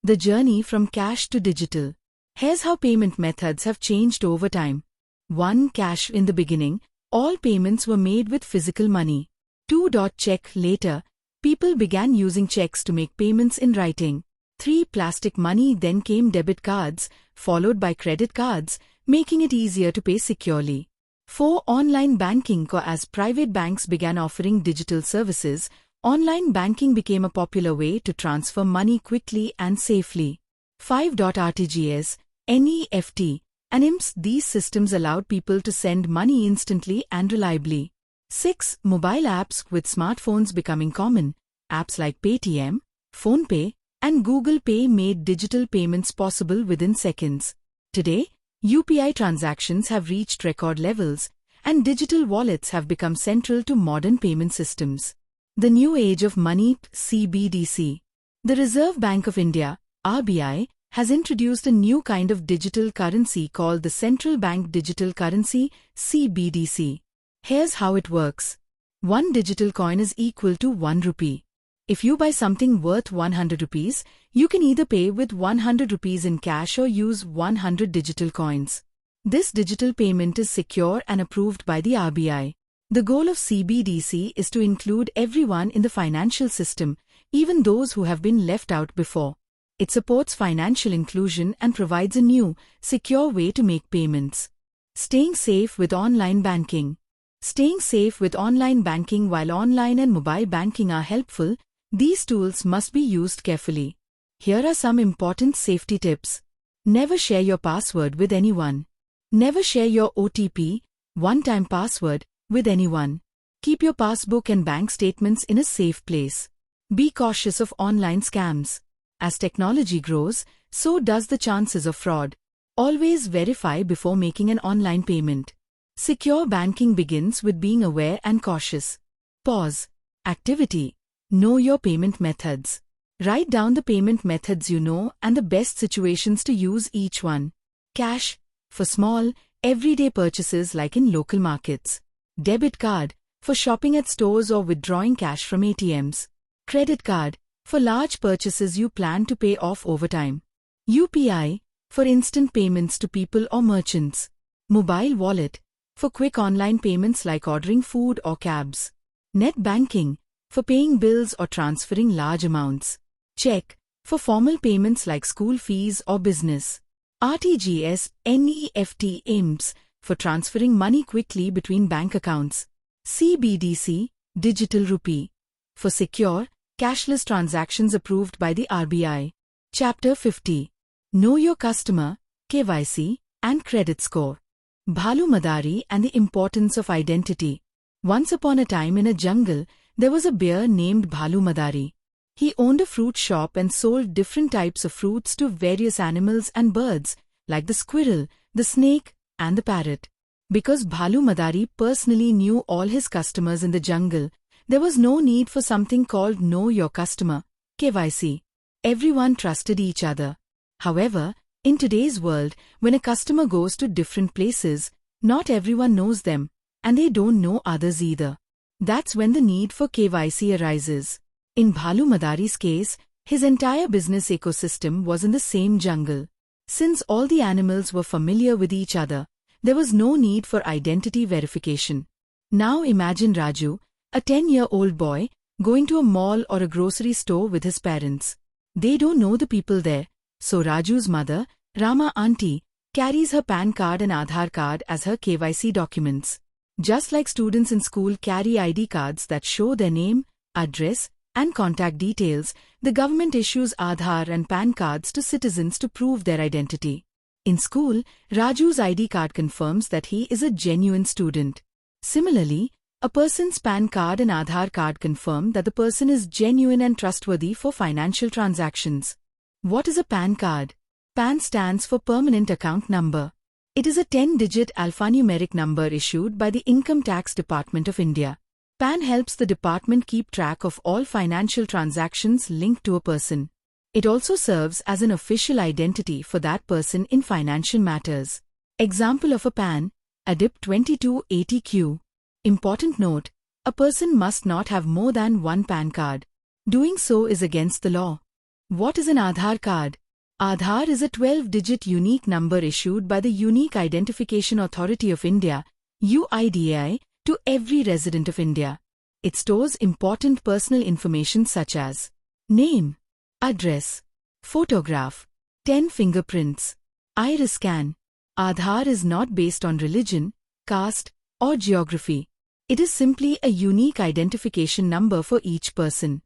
The journey from cash to digital. Here's how payment methods have changed over time. 1. Cash. In the beginning, all payments were made with physical money. 2. Check. Later, people began using checks to make payments in writing. 3. Plastic money. Then came debit cards, followed by credit cards, making it easier to pay securely. 4. Online banking. As private banks began offering digital services, online banking became a popular way to transfer money quickly and safely. 5. RTGS, NEFT, and IMS. These systems allowed people to send money instantly and reliably. 6. Mobile apps. With smartphones becoming common, apps like Paytm, PhonePe, and Google Pay made digital payments possible within seconds. Today, UPI transactions have reached record levels, and digital wallets have become central to modern payment systems. The new age of money, CBDC. The Reserve Bank of India, RBI, has introduced a new kind of digital currency called the Central Bank Digital Currency, CBDC. Here's how it works. 1 digital coin is equal to 1 rupee. If you buy something worth 100 rupees, you can either pay with 100 rupees in cash or use 100 digital coins. This digital payment is secure and approved by the RBI. The goal of CBDC is to include everyone in the financial system, even those who have been left out before. It supports financial inclusion and provides a new, secure way to make payments. Staying safe with online banking. Staying safe with online banking. While online and mobile banking are helpful, these tools must be used carefully. Here are some important safety tips. Never share your password with anyone. Never share your OTP, one-time password, with anyone. Keep your passbook and bank statements in a safe place. Be cautious of online scams. As technology grows, so does the chances of fraud. Always verify before making an online payment. Secure banking begins with being aware and cautious. Pause. Activity. Know your payment methods. Write down the payment methods you know and the best situations to use each one. Cash, for small, everyday purchases like in local markets. Debit card, for shopping at stores or withdrawing cash from ATMs. Credit card, for large purchases you plan to pay off over time. UPI, for instant payments to people or merchants. Mobile wallet, for quick online payments like ordering food or cabs. Net banking, for paying bills or transferring large amounts. Check, for formal payments like school fees or business. RTGS, NEFT, IMS, for transferring money quickly between bank accounts. CBDC, Digital Rupee, for secure, cashless transactions approved by the RBI. Chapter 50. Know your customer, KYC, and credit score. Bhalu Madari and the importance of identity. Once upon a time in a jungle, there was a bear named Bhalu Madari. He owned a fruit shop and sold different types of fruits to various animals and birds, like the squirrel, the snake, and the parrot. Because Bhalu Madari personally knew all his customers in the jungle, there was no need for something called Know Your Customer, KYC. Everyone trusted each other. However, in today's world, when a customer goes to different places, not everyone knows them, and they don't know others either. That's when the need for KYC arises. In Bhalu Madari's case, his entire business ecosystem was in the same jungle. Since all the animals were familiar with each other, there was no need for identity verification. Now imagine Raju, a 10-year-old boy, going to a mall or a grocery store with his parents. They don't know the people there, so Raju's mother, Rama auntie, carries her PAN card and Aadhaar card as her KYC documents. Just like students in school carry ID cards that show their name, address, and contact details, the government issues Aadhaar and PAN cards to citizens to prove their identity. In school, Raju's ID card confirms that he is a genuine student. Similarly, a person's PAN card and Aadhaar card confirm that the person is genuine and trustworthy for financial transactions. What is a PAN card? PAN stands for Permanent Account Number. It is a 10-digit alphanumeric number issued by the Income Tax Department of India. PAN helps the department keep track of all financial transactions linked to a person. It also serves as an official identity for that person in financial matters. Example of a PAN, ADIP 2280Q. Important note, a person must not have more than one PAN card. Doing so is against the law. What is an Aadhaar card? Aadhaar is a 12-digit unique number issued by the Unique Identification Authority of India, UIDAI, to every resident of India. It stores important personal information such as name, address, photograph, 10 fingerprints, iris scan. Aadhaar is not based on religion, caste, or geography. It is simply a unique identification number for each person.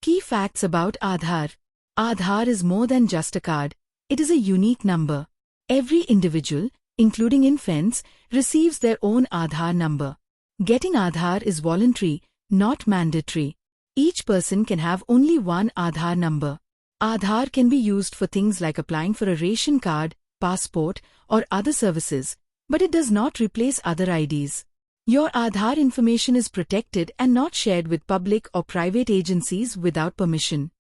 Key facts about Aadhaar. Aadhaar is more than just a card. It is a unique number. Every individual, including infants, receives their own Aadhaar number. Getting Aadhaar is voluntary, not mandatory. Each person can have only one Aadhaar number. Aadhaar can be used for things like applying for a ration card, passport, or other services, but it does not replace other IDs. Your Aadhaar information is protected and not shared with public or private agencies without permission.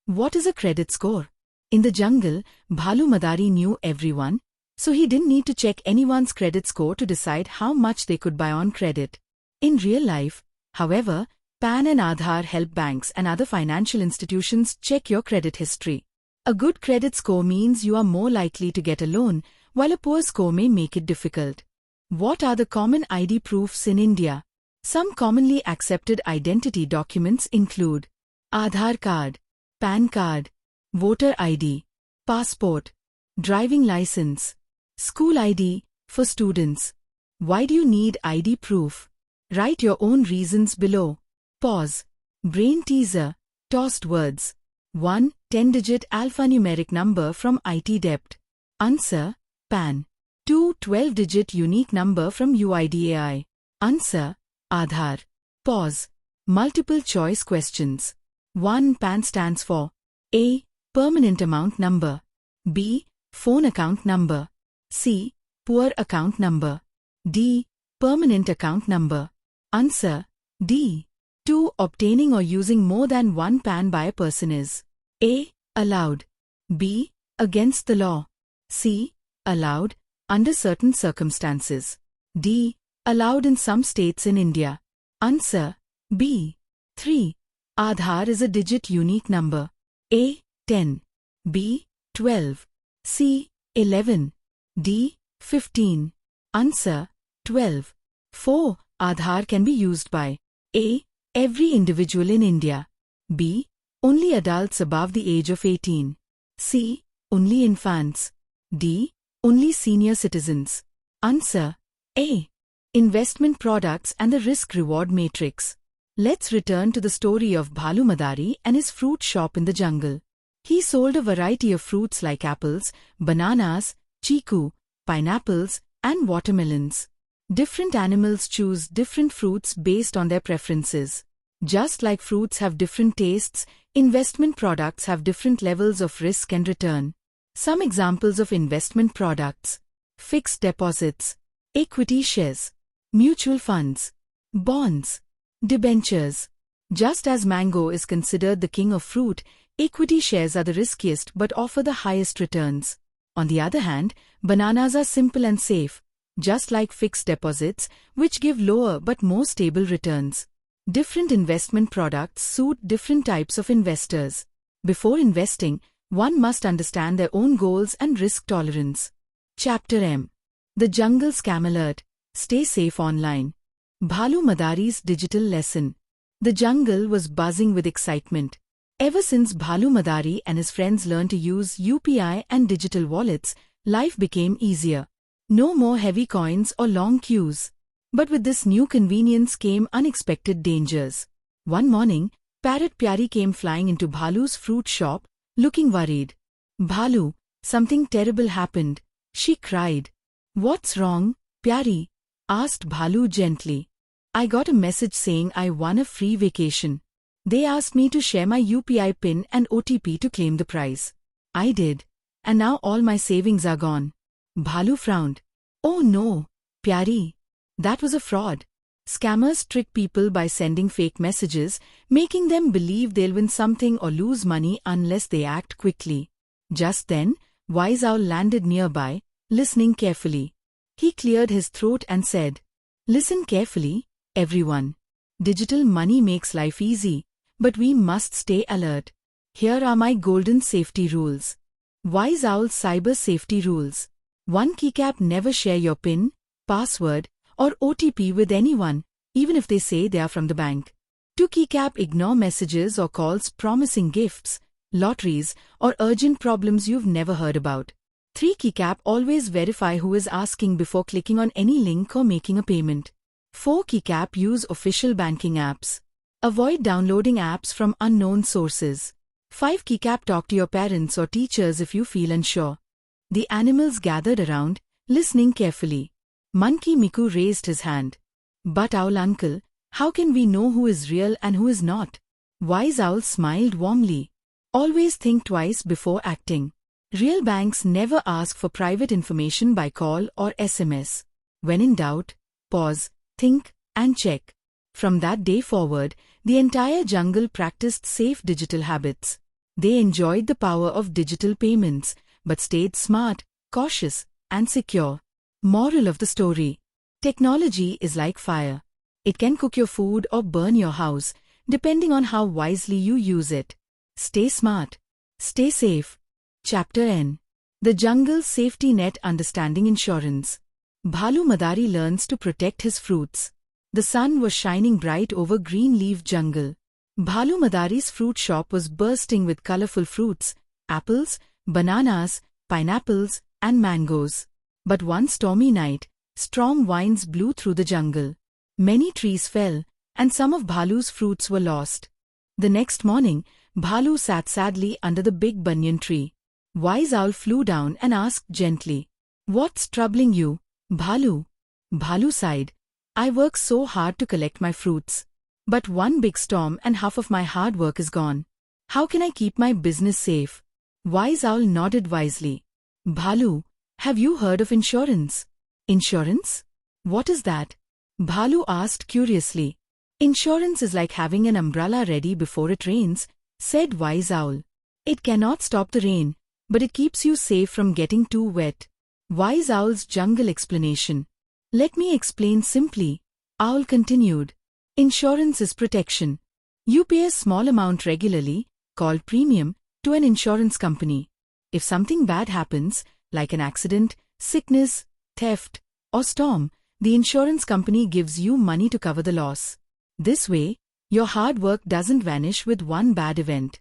What is a credit score? In the jungle, Bhalu Madari knew everyone, so he didn't need to check anyone's credit score to decide how much they could buy on credit. In real life, however, PAN and Aadhaar help banks and other financial institutions check your credit history. A good credit score means you are more likely to get a loan, while a poor score may make it difficult. What are the common ID proofs in India? Some commonly accepted identity documents include Aadhaar card, PAN card, voter ID, passport, driving license, school ID for students. Why do you need ID proof? Write your own reasons below. Pause. Brain teaser. Tossed words. 1. 10-digit alphanumeric number from IT debt. Answer. PAN. 2. 12-digit unique number from UIDAI. Answer. Aadhaar. Pause. Multiple choice questions. 1. PAN stands for A. Permanent account number. B. Phone account number. C. Poor account number. D. Permanent account number. Answer. D. 2. Obtaining or using more than one PAN by a person is A. Allowed. B. Against the law. C. Allowed, under certain circumstances. D. Allowed in some states in India. Answer. B. 3. Aadhaar is a digit unique number. A. 10. B. 12. C. 11. D. 15. Answer. 12. 4. Aadhaar can be used by A. Every individual in India. B. Only adults above the age of 18. C. Only infants. D. Only senior citizens. Answer. A. Investment products and the risk-reward matrix. Let's return to the story of Bhalu Madari and his fruit shop in the jungle. He sold a variety of fruits like apples, bananas, chiku, pineapples, and watermelons. Different animals choose different fruits based on their preferences. Just like fruits have different tastes, investment products have different levels of risk and return. Some examples of investment products: fixed deposits, equity shares, mutual funds, bonds, debentures. Just as mango is considered the king of fruit, equity shares are the riskiest but offer the highest returns. On the other hand, bananas are simple and safe, just like fixed deposits, which give lower but more stable returns. Different investment products suit different types of investors. Before investing, one must understand their own goals and risk tolerance. Chapter M. The Jungle Scam Alert. Stay safe online. Bhalu Madari's digital lesson. The jungle was buzzing with excitement. Ever since Bhalu Madari and his friends learned to use UPI and digital wallets, life became easier. No more heavy coins or long queues. But with this new convenience came unexpected dangers. One morning, Parrot Pyari came flying into Bhalu's fruit shop, looking worried. "Bhalu, something terrible happened," she cried. "What's wrong, Pyari?" asked Bhalu gently. "I got a message saying I won a free vacation. They asked me to share my UPI PIN and OTP to claim the prize. I did. And now all my savings are gone." Bhalu frowned. "Oh no, Pyari. That was a fraud. Scammers trick people by sending fake messages, making them believe they'll win something or lose money unless they act quickly." Just then, Wise Owl landed nearby, listening carefully. He cleared his throat and said, "Listen carefully, everyone. Digital money makes life easy, but we must stay alert. Here are my golden safety rules." Wise Owl's cyber safety rules. 1. Keycap: never share your PIN, password, or OTP with anyone, even if they say they are from the bank. 2. Keycap: ignore messages or calls promising gifts, lotteries, or urgent problems you've never heard about. 3. Keycap: always verify who is asking before clicking on any link or making a payment. 4. Keycap: use official banking apps. Avoid downloading apps from unknown sources. 5. Keycap: talk to your parents or teachers if you feel unsure. The animals gathered around, listening carefully. Monkey Miku raised his hand. "But Owl Uncle, how can we know who is real and who is not?" Wise Owl smiled warmly. "Always think twice before acting. Real banks never ask for private information by call or SMS. When in doubt, pause, think, and check." From that day forward, the entire jungle practiced safe digital habits. They enjoyed the power of digital payments, but stayed smart, cautious, and secure. Moral of the story: technology is like fire. It can cook your food or burn your house, depending on how wisely you use it. Stay smart. Stay safe. Chapter N. The Jungle Safety Net. Understanding insurance. Bhalu Madari learns to protect his fruits. The sun was shining bright over green-leaf jungle. Bhalu Madari's fruit shop was bursting with colorful fruits: apples, bananas, pineapples, and mangoes. But one stormy night, strong winds blew through the jungle. Many trees fell, and some of Bhalu's fruits were lost. The next morning, Bhalu sat sadly under the big banyan tree. Wise Owl flew down and asked gently, "What's troubling you, Bhalu?" Bhalu sighed. "I work so hard to collect my fruits. But one big storm and half of my hard work is gone. How can I keep my business safe?" Wise Owl nodded wisely. "Bhalu, have you heard of insurance?" "Insurance? What is that?" Bhalu asked curiously. "Insurance is like having an umbrella ready before it rains," said Wise Owl. "It cannot stop the rain, but it keeps you safe from getting too wet." Wise Owl's jungle explanation. "Let me explain simply," Owl continued. "Insurance is protection. You pay a small amount regularly, called premium, to an insurance company. If something bad happens, like an accident, sickness, theft, or storm, the insurance company gives you money to cover the loss. This way, your hard work doesn't vanish with one bad event."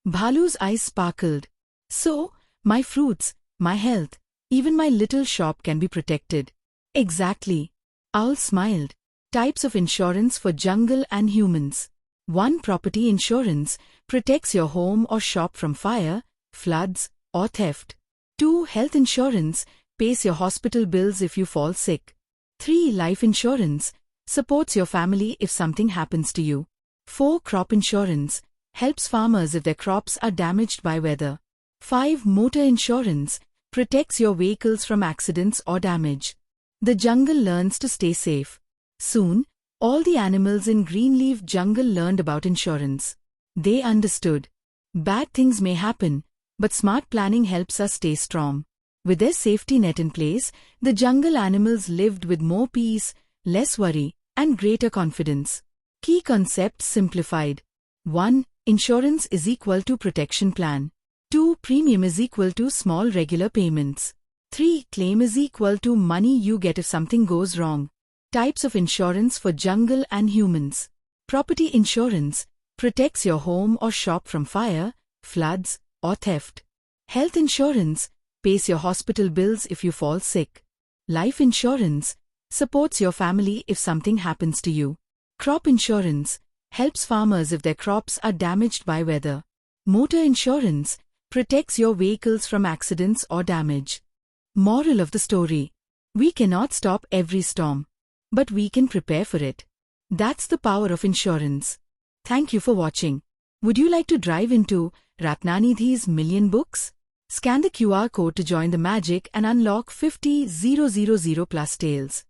Bhalu's eyes sparkled. "So, my fruits, my health, even my little shop can be protected." "Exactly." Owl smiled. Types of insurance for jungle and humans. 1. Property insurance protects your home or shop from fire, floods, or theft. 2. Health insurance pays your hospital bills if you fall sick. 3. Life insurance supports your family if something happens to you. 4. Crop insurance helps farmers if their crops are damaged by weather. 5. Motor insurance protects your vehicles from accidents or damage. The jungle learns to stay safe. Soon, all the animals in Greenleaf Jungle learned about insurance. They understood. Bad things may happen, but smart planning helps us stay strong. With their safety net in place, the jungle animals lived with more peace, less worry, and greater confidence. Key concepts simplified. 1. Insurance is equal to protection plan. 2. Premium is equal to small regular payments. 3. Claim is equal to money you get if something goes wrong. Types of insurance for jungle and humans. Property insurance protects your home or shop from fire, floods, or theft. Health insurance pays your hospital bills if you fall sick. Life insurance supports your family if something happens to you. Crop insurance helps farmers if their crops are damaged by weather. Motor insurance protects your vehicles from accidents or damage. Moral of the story: we cannot stop every storm, but we can prepare for it. That's the power of insurance. Thank you for watching. Would you like to dive into Ratnanidhi's million books? Scan the QR code to join the magic and unlock 50,000 plus tales.